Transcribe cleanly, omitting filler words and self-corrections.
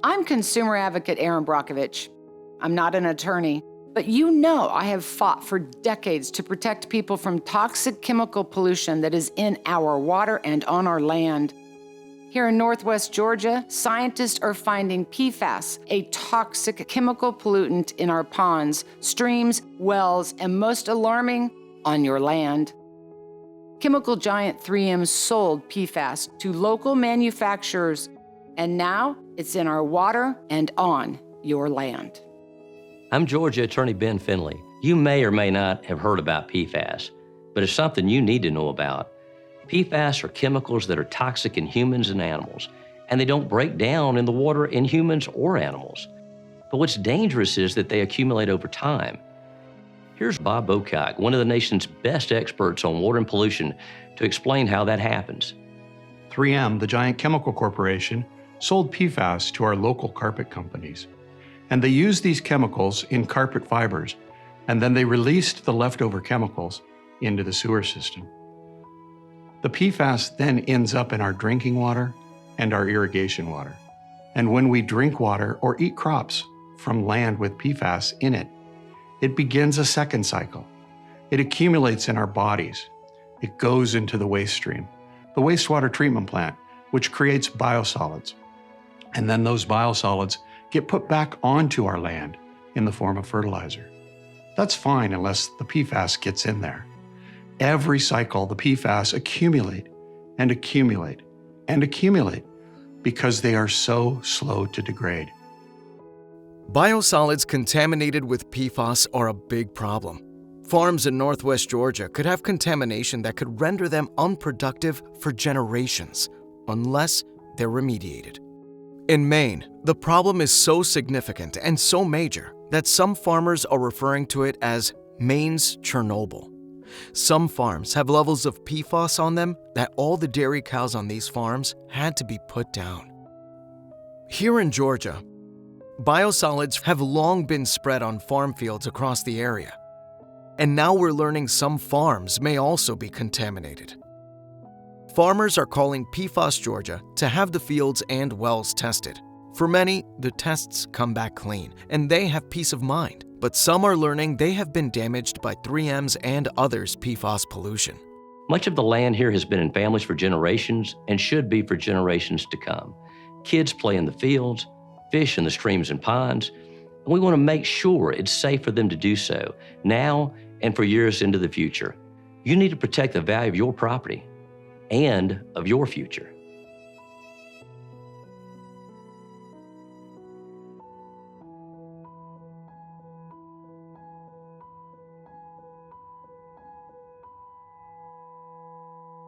I'm consumer advocate Erin Brockovich. I'm not an attorney, but you know I have fought for decades to protect people from toxic chemical pollution that is in our water and on our land. Here in Northwest Georgia, scientists are finding PFAS, a toxic chemical pollutant in our ponds, streams, wells, and most alarming, on your land. Chemical giant 3M sold PFAS to local manufacturers, and now it's in our water and on your land. I'm Georgia Attorney Ben Finley. You may or may not have heard about PFAS, but it's something you need to know about. PFAS are chemicals that are toxic in humans and animals, and they don't break down in the water in humans or animals. But what's dangerous is that they accumulate over time. Here's Bob Bocock, one of the nation's best experts on water and pollution, to explain how that happens. 3M, the giant chemical corporation, sold PFAS to our local carpet companies. And they used these chemicals in carpet fibers, and then they released the leftover chemicals into the sewer system. The PFAS then ends up in our drinking water and our irrigation water. And when we drink water or eat crops from land with PFAS in it, it begins a second cycle. It accumulates in our bodies. It goes into the waste stream, the wastewater treatment plant, which creates biosolids. And then those biosolids get put back onto our land in the form of fertilizer. That's fine unless the PFAS gets in there. Every cycle, the PFAS accumulate and accumulate and accumulate because they are so slow to degrade. Biosolids contaminated with PFAS are a big problem. Farms in Northwest Georgia could have contamination that could render them unproductive for generations unless they're remediated. In Maine, the problem is so significant and so major that some farmers are referring to it as Maine's Chernobyl. Some farms have levels of PFAS on them that all the dairy cows on these farms had to be put down. Here in Georgia, biosolids have long been spread on farm fields across the area. And now we're learning some farms may also be contaminated. Farmers are calling PFAS Georgia to have the fields and wells tested. For many, the tests come back clean, and they have peace of mind. But some are learning they have been damaged by 3M's and others' PFAS pollution. Much of the land here has been in families for generations and should be for generations to come. Kids play in the fields, fish in the streams and ponds, and we want to make sure it's safe for them to do so now and for years into the future. You need to protect the value of your property and of your future.